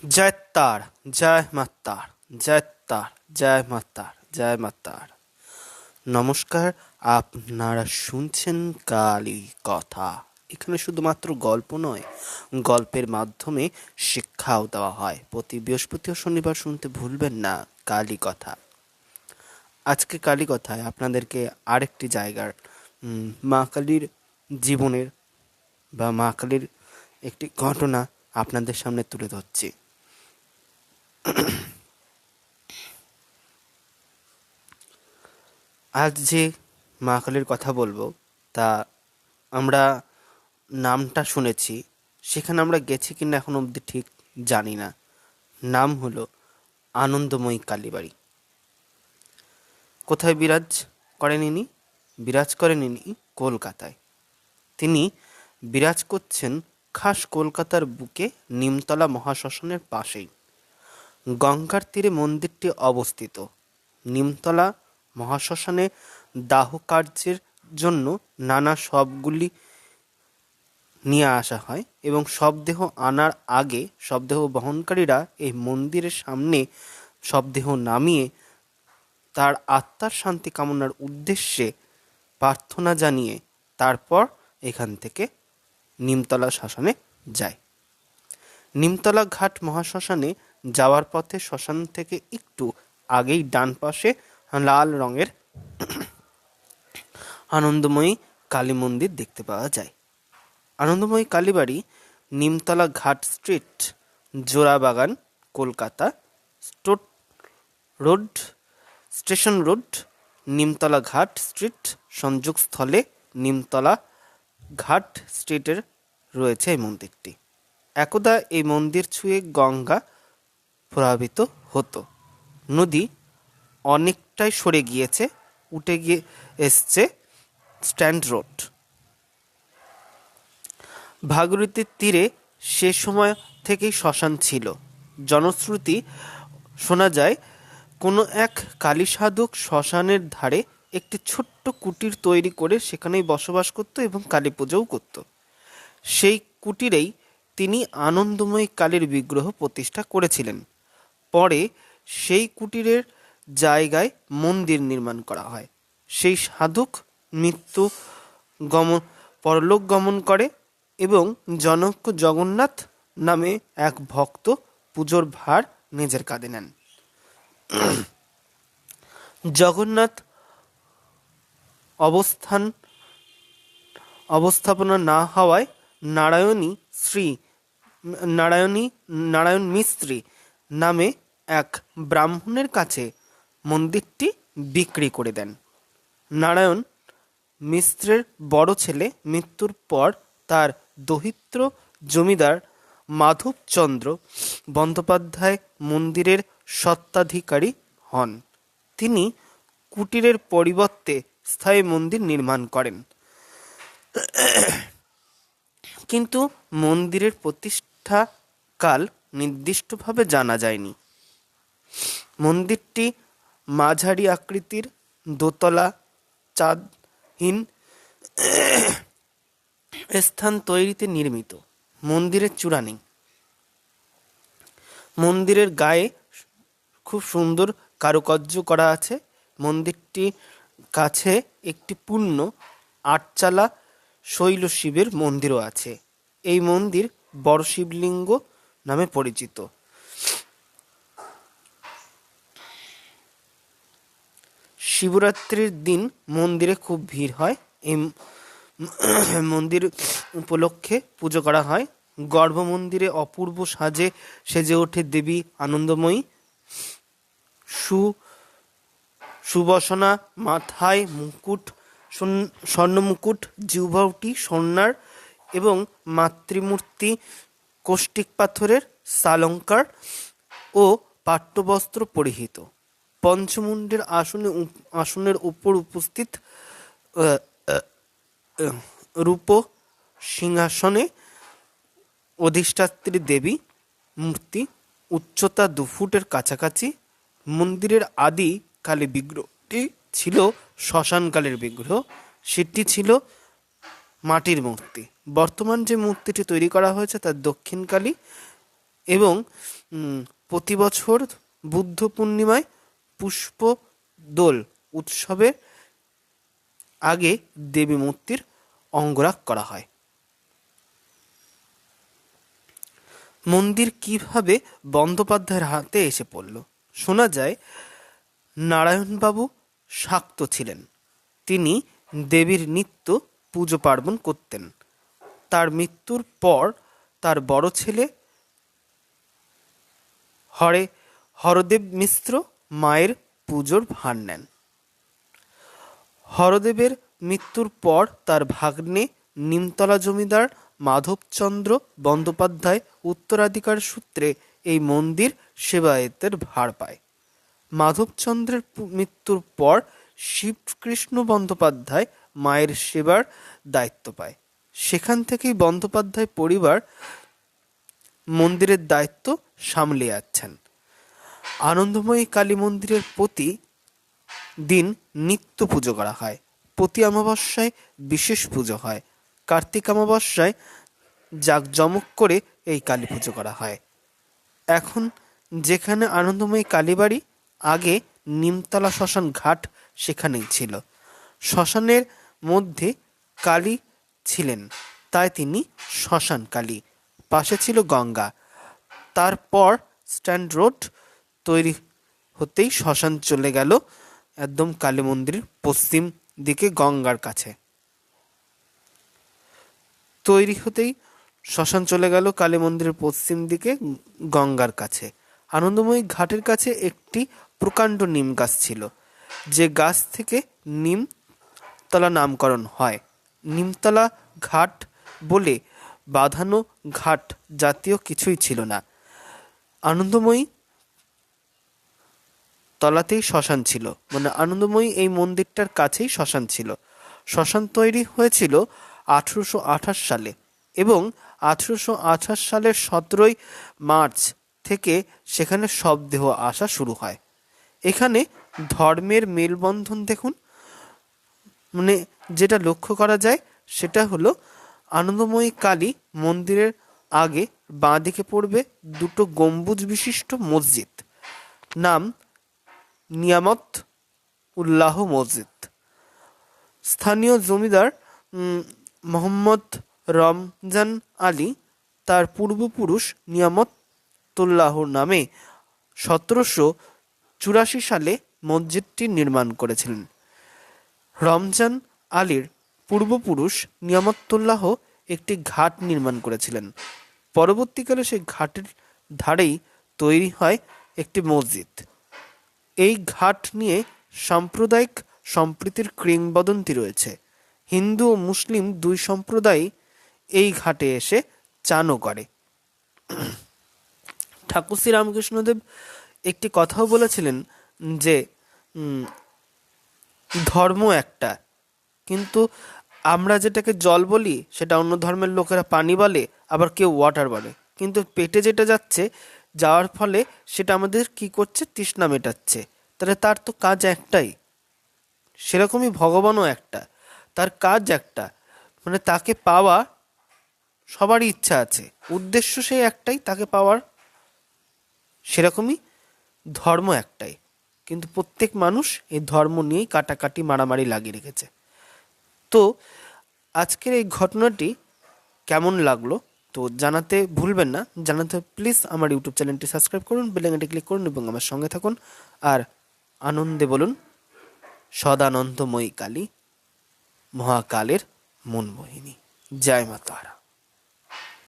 জয় তার, জয় মা তার, জয় তার, জয় মা তার, জয় মা তার। নমস্কার, আপনারা শুনছেন কালী কথা। এখানে শুধুমাত্র গল্প নয়, গল্পের মাধ্যমে শিক্ষাও দেওয়া হয়। প্রতি বৃহস্পতি ও শনিবার শুনতে ভুলবেন না কালী কথা। আজকে কালী কথায় আপনাদেরকে আরেকটি জায়গার মা কালীর জীবনের বা মা কালীর একটি ঘটনা আপনাদের সামনে তুলে ধরছি। আজ যে মা কালীর কথা বলবো তা আমরা নামটা শুনেছি, সেখানে আমরা গেছি কিনা এখন অবধি ঠিক জানি না। নাম হলো আনন্দময়ী কালীবাড়ি। কোথায় বিরাজ করেন ইনি? বিরাজ করেন ইনি কলকাতায়। তিনি বিরাজ করছেন খাস কলকাতার বুকে নিমতলা মহাশ্মশানের পাশেই। গঙ্গার তীরে মন্দিরটি অবস্থিত। নিমতলা মহাশ্মশানে দাহ কার্যের জন্য নানা শবগুলি নিয়ে আসা হয় এবং শবদেহ আনার আগে শবদেহ বহনকারীরা এই মন্দিরের সামনে শবদেহ নামিয়ে তার আত্মার শান্তি কামনার উদ্দেশ্যে প্রার্থনা জানিয়ে তারপর এখান থেকে নিমতলা শ্মশানে যায়। নিমতলা ঘাট মহাশ্মশানে যাওয়ার পথে শ্মশান থেকে একটু আগেই ডান পাশে লাল রঙের আনন্দময়ী কালী মন্দির দেখতে পাওয়া যায়। আনন্দময়ী কালীবাড়ি নিমতলা ঘাট street, Jorabagan, Kolkata road, station road, Nimtala ঘাট স্ট্রিট সংযোগস্থলে নিমতলা ঘাট স্ট্রিটের রয়েছে এই মন্দিরটি। একদা এই মন্দির ছুঁয়ে গঙ্গা প্রভাবিত হতো। নদী অনেকটাই সরে গিয়েছে, উঠে গিয়ে এসছে স্ট্যান্ড রোড। ভাগীরথীর তীরে সে সময় থেকেই শ্মশান ছিল। জনশ্রুতি শোনা যায়, কোনো এক কালী সাধক শ্মশানের ধারে একটি ছোট্ট কুটির তৈরি করে সেখানেই বসবাস করত এবং কালী পুজোও করত। সেই কুটিরেই তিনি আনন্দময়ী কালীর বিগ্রহ প্রতিষ্ঠা করেছিলেন। পরে সেই কুটিরের জায়গায় মন্দির নির্মাণ করা হয়। সেই সাধক মৃত্যু পরলোক গমন করে এবং জনক জগন্নাথ নামে এক ভক্ত পুজোর ভার নিজের কাঁধে নেন। জগন্নাথ অবস্থাপনা না হওয়ায় নারায়ণ মিস্ত্রি নামে এক ব্রাহ্মণের কাছে মন্দিরটি বিক্রি করে দেন। নারায়ণ মিশ্রের বড় ছেলে মৃত্যুর পর তার দৌহিত্র জমিদার মাধবচন্দ্র বন্দ্যোপাধ্যায় মন্দিরের স্বত্বাধিকারী হন। তিনি কুটিরের পরিবর্তে স্থায়ী মন্দির নির্মাণ করেন, কিন্তু মন্দিরের প্রতিষ্ঠাকাল নির্দিষ্টভাবে জানা যায়নি। মন্দিরটি মাঝারি আকৃতির, দোতলা, চাঁদহীন স্থান তৈরিতে নির্মিত। মন্দিরের চূড়া নেই। মন্দিরের গায়ে খুব সুন্দর কারুকার্য করা আছে। মন্দিরটি কাছে একটি পূর্ণ আটচালা শৈল শিবের মন্দিরও আছে। এই মন্দির বড় শিবলিঙ্গ নামে পরিচিত। শিবরাত্রির দিন মন্দিরে খুব ভিড় হয়। এই মন্দির উপলক্ষে পুজো করা হয়। গর্ভ মন্দিরে অপূর্ব সাজে সেজে ওঠে দেবী আনন্দময়ী। সুবসনা, মাথায় মুকুট, স্বর্ণ মুকুট, জিহ্বাটি স্বর্ণার এবং মাতৃমূর্তি কৌষ্টিক পাথরের সালঙ্কার ও পাট্যবস্ত্র পরিহিত। পঞ্চমুণ্ডের আসনের উপর উপস্থিত রূপ সিংহাসনে অধিষ্ঠাত্রী দেবী মূর্তি, উচ্চতা 2 ফুটের কাছাকাছি। মন্দিরের আদি কালী বিগ্রহটি ছিল শ্মশানকালীর বিগ্রহ, সেটি ছিল মাটির মূর্তি। বর্তমান যে মূর্তিটি তৈরি করা হয়েছে তার দক্ষিণ কালী এবং প্রতি বছর বুদ্ধ পূর্ণিমায় পুষ্প দোল উৎসবের আগে দেবী মূর্তির অঙ্গরাগ করা হয়। মন্দির কিভাবে বন্দ্যোপাধ্যায়ের হাতে এসে পড়ল? শোনা যায় নারায়ণবাবু শাক্ত ছিলেন। তিনি দেবীর নিত্য পুজো পার্বণ করতেন। তার মৃত্যুর পর তার বড় ছেলে হরদেব মিশ্র মায়ের পুজোর ভার নেন। হরদেবের মৃত্যুর পর তার ভাগ্নে নিমতলা জমিদার মাধবচন্দ্র বন্দ্যোপাধ্যায় উত্তরাধিকার সূত্রে এই মন্দির সেবায়েতের ভার পায়। মাধবচন্দ্রের মৃত্যুর পর শিবকৃষ্ণ বন্দ্যোপাধ্যায় মায়ের সেবার দায়িত্ব পায়। সেখান থেকেই বন্দ্যোপাধ্যায় পরিবার মন্দিরের দায়িত্ব সামলে যাচ্ছেন। আনন্দময়ী কালী মন্দিরের প্রতি দিন নিত্য পুজো করা হয়। প্রতি অমাবস্যায় বিশেষ পুজো হয়। কার্তিক অমাবস্যায় জাঁকজমক করে এই কালী পুজো করা হয়। এখন যেখানে আনন্দময়ী কালীবাড়ি, আগে নিমতলা শ্মশান ঘাট সেখানেই ছিল। শ্মশানের মধ্যে কালী ছিলেন, তাই তিনি শ্মশান কালী। পাশে ছিল গঙ্গা। তারপর স্ট্যান্ড রোড তৈরি হতেই শ্মশান চলে গেল একদম কালী মন্দিরের পশ্চিম দিকে গঙ্গার কাছে। তৈরি হতেই শ্মশান চলে গেল কালী মন্দিরের পশ্চিম দিকে গঙ্গার কাছে। আনন্দময়ী ঘাটের কাছে একটি প্রকাণ্ড নিম গাছ ছিল, যে গাছ থেকে নিমতলা নামকরণ হয়। নিমতলা ঘাট বলে বাঁধানো ঘাট জাতীয় কিছুই ছিল না। আনন্দময়ী তলাতেই শ্মশান ছিল, মানে আনন্দময়ী এই মন্দিরটার কাছেই শ্মশান ছিল। শ্মশান তৈরি হয়েছিল 1828 সালে এবং 1828 সালের 17 মার্চ থেকে সেখানে শবদেহ আসা শুরু হয়। এখানে ধর্মের মেলবন্ধন দেখুন, মানে যেটা লক্ষ্য করা যায় সেটা হলো আনন্দময়ী কালী মন্দিরের আগে বাঁ দিকে পড়বে দুটো গম্বুজ বিশিষ্ট মসজিদ, নাম নিয়ামত উল্লাহ মসজিদ। স্থানীয় জমিদার মোহাম্মদ রমজান আলী তার পূর্বপুরুষ নিয়ামতুল্লাহর নামে 1784 সালে মসজিদটি নির্মাণ করেছিলেন। রমজান আলীর পূর্বপুরুষ নিয়ামতুল্লাহ একটি ঘাট নির্মাণ করেছিলেন। পরবর্তীকালে সেই ঘাটের ধারেই তৈরি হয় একটি মসজিদ। এই ঘাট নিয়ে সাম্প্রদায়িক সম্প্রীতির কিংবদন্তি রয়েছে। হিন্দু ও মুসলিম দুই সম্প্রদায় এই ঘাটে এসে চানও করে। ঠাকুর শ্রী রামকৃষ্ণদেব একটি কথাও বলেছিলেন যে ধর্ম একটা, কিন্তু আমরা যেটাকে জল বলি সেটা অন্য ধর্মের লোকেরা পানি বলে, আবার কেউ ওয়াটার বলে। কিন্তু পেটে যেটা যাচ্ছে, যাওয়ার ফলে সেটা আমাদের কি করছে, তৃষ্ণা মেটাচ্ছে। তাহলে তার তো কাজ একটাই। সেরকমই ভগবানও একটা, তার কাজ একটা, মানে তাকে পাওয়া সবারই ইচ্ছা আছে, উদ্দেশ্য সেই একটাই, তাকে পাওয়ার। সেরকমই ধর্ম একটাই, কিন্তু প্রত্যেক মানুষ এই ধর্ম নিয়েই কাটাকাটি মারামারি লাগিয়ে রেখেছে। তো আজকের এই ঘটনাটি কেমন লাগলো তো জানাতে ভুলবেন না। জানাতে প্লিজ আমার ইউটিউব চ্যানেলটি সাবস্ক্রাইব করুন, বেল আইকনটি ক্লিক করুন এবং আমার সঙ্গে থাকুন। আর আনন্দে বলুন সদানন্দময়ী কালী, মহাকালের মনমোহিনী। জয় মা তারা।